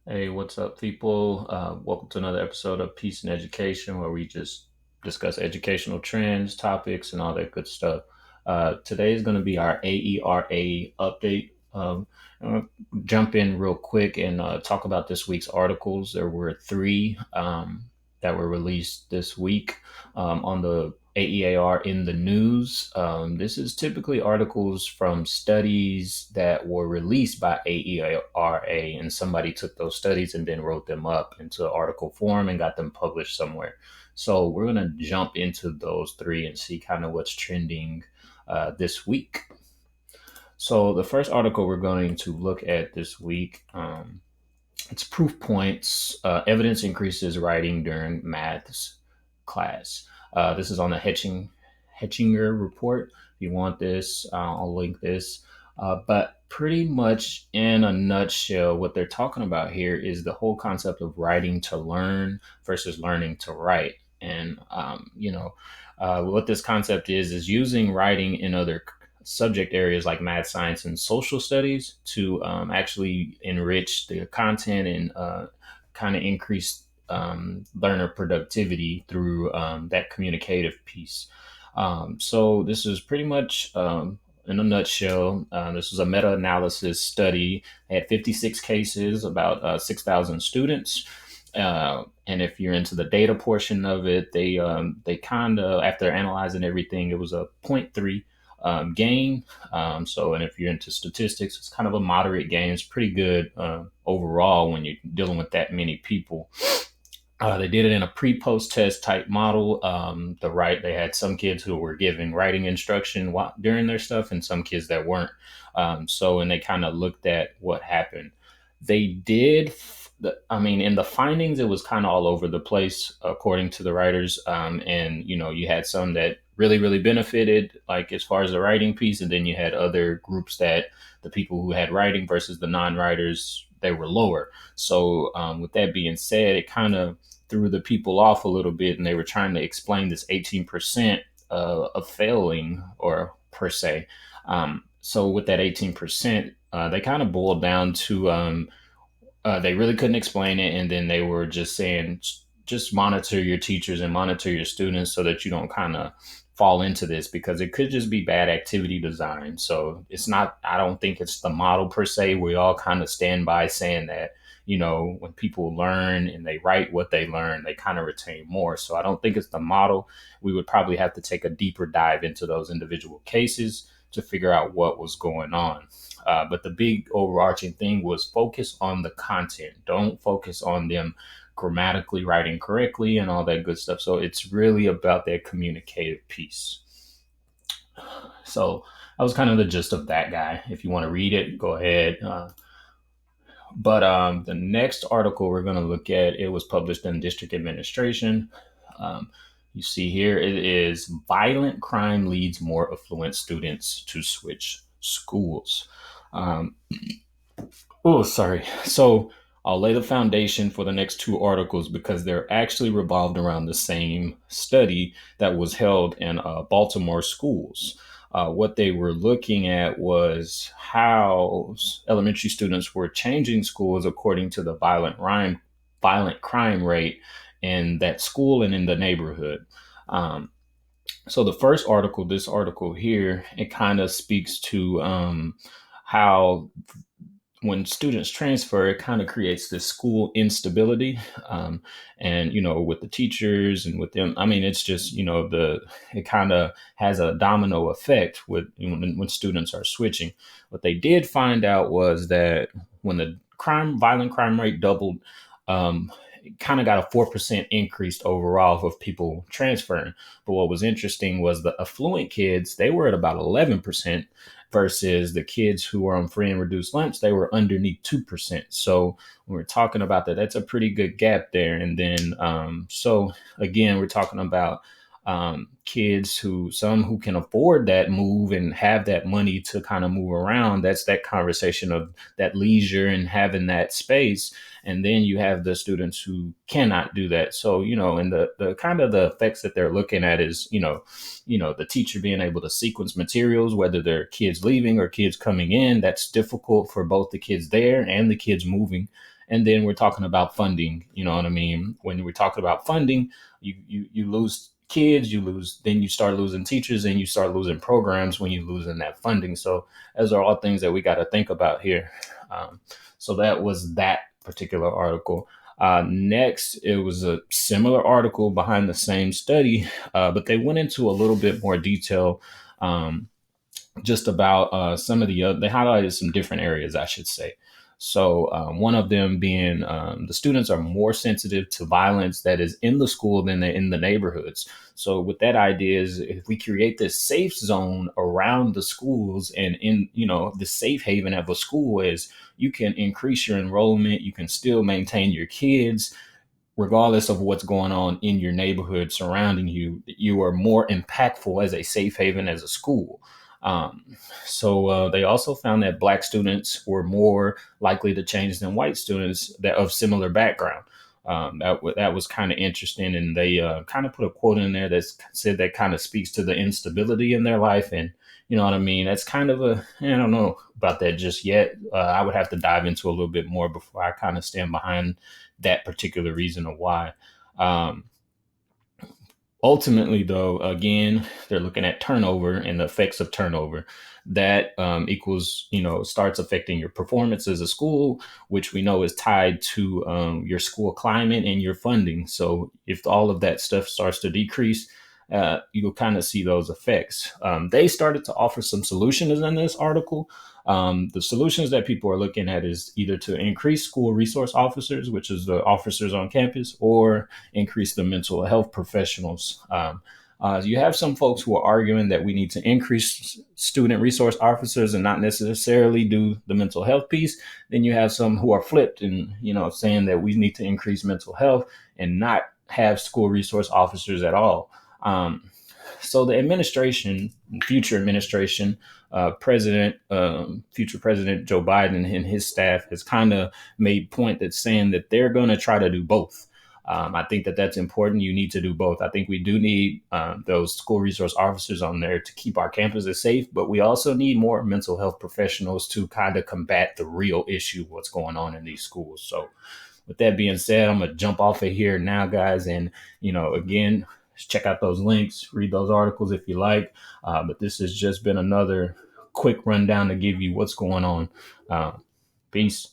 Hey, what's up, people? Welcome to another episode of Peace and Education, where we just discuss educational trends, topics, and all that good stuff. Today is going to be our AERA update. I'm gonna jump in real quick and talk about this week's articles. There were three that were released this week on the AEAR in the news. This is typically articles from studies that were released by AERA, and somebody took those studies and then wrote them up into article form and got them published somewhere. So we're going to jump into those three and see kind of what's trending this week. So the first article we're going to look at this week, it's proof points. Evidence increases writing during maths class. This is on the Hetchinger report. If you want this, I'll link this. But pretty much in a nutshell, what they're talking about here is the whole concept of writing to learn versus learning to write. And, what this concept is using writing in other subject areas like math, science, and social studies to actually enrich the content and kind of increase learner productivity through that communicative piece. So this is pretty much in a nutshell. This was a meta-analysis study. They had 56 cases, about 6,000 students. And if you're into the data portion of it, they kind of, after analyzing everything, it was a point 0.3 gain. And if you're into statistics, it's kind of a moderate gain. It's pretty good overall when you're dealing with that many people. They did it in a pre-post test type model. They had some kids who were giving writing instruction during their stuff, and some kids that weren't. And they kind of looked at what happened. They did. In the findings, it was kind of all over the place, according to the writers. You had some that really, really benefited, like as far as the writing piece, and then you had other groups that the people who had writing versus the non-writers, they were lower. So, with that being said, it kind of threw the people off a little bit, and they were trying to explain this 18% of failing, or per se. So, with that 18%, they kind of boiled down to they really couldn't explain it, and then they were just saying, just monitor your teachers and monitor your students so that you don't kind of fall into this, because it could just be bad activity design. So it's not, I don't think it's the model per se. We all kind of stand by saying that, when people learn and they write what they learn, they kind of retain more. So I don't think it's the model. We would probably have to take a deeper dive into those individual cases to figure out what was going on. But the big overarching thing was focus on the content. Don't focus on them grammatically writing correctly and all that good stuff. So it's really about that communicative piece. So that was kind of the gist of that guy. If you want to read it, go ahead. But the next article we're going to look at, it was published in District Administration. Um, you see here, it is violent crime leads more affluent students to switch schools. Um, oh, sorry. So I'll lay the foundation for the next two articles because they're actually revolved around the same study that was held in Baltimore schools. What they were looking at was how elementary students were changing schools according to the violent crime rate in that school and in the neighborhood. Um, so the first article, this article here, it kind of speaks to how when students transfer, it kind of creates this school instability. And, with the teachers and with them, it's just, it kind of has a domino effect with when students are switching. What they did find out was that when the violent crime rate doubled, it kind of got a 4% increase overall of people transferring. But what was interesting was the affluent kids, they were at about 11%, versus the kids who were on free and reduced lunch, they were underneath 2%. So when we're talking about that, that's a pretty good gap there. And then, so again, we're talking about kids some who can afford that move and have that money to kind of move around. That's that conversation of that leisure and having that space. And then you have the students who cannot do that. So, and the kind of the effects that they're looking at is, the teacher being able to sequence materials, whether they're kids leaving or kids coming in. That's difficult for both the kids there and the kids moving. And then we're talking about funding. You know what I mean? When we're talking about funding, you lose kids, then you start losing teachers, and you start losing programs when you losing that funding. So those are all things that we got to think about here. So that was that particular article. Next, it was a similar article behind the same study, but they went into a little bit more detail, just about some of the other, they highlighted some different areas, I should say. So, one of them being the students are more sensitive to violence that is in the school than in the neighborhoods. So, with that idea is if we create this safe zone around the schools and in, the safe haven of a school is you can increase your enrollment, you can still maintain your kids, regardless of what's going on in your neighborhood surrounding you. You are more impactful as a safe haven as a school. Um, so they also found that Black students were more likely to change than white students that of similar background. That was kind of interesting, and they kind of put a quote in there that said that kind of speaks to the instability in their life, and you know what I mean. That's kind of I don't know about that just yet. I would have to dive into a little bit more before I kind of stand behind that particular reason of why. Um, Ultimately, though, again, they're looking at turnover and the effects of turnover. That equals, starts affecting your performance as a school, which we know is tied to your school climate and your funding. So if all of that stuff starts to decrease, you'll kind of see those effects. They started to offer some solutions in this article. The solutions that people are looking at is either to increase school resource officers, which is the officers on campus, or increase the mental health professionals. You have some folks who are arguing that we need to increase student resource officers and not necessarily do the mental health piece. Then you have some who are flipped and saying that we need to increase mental health and not have school resource officers at all. So the administration, future administration, future President Joe Biden and his staff has kind of made point that saying that they're going to try to do both. I think that that's important. You need to do both. I think we do need those school resource officers on there to keep our campuses safe, but we also need more mental health professionals to kind of combat the real issue, what's going on in these schools. So with that being said, I'm going to jump off of here now, guys. And, again, check out those links, read those articles if you like. But this has just been another quick rundown to give you what's going on. Peace.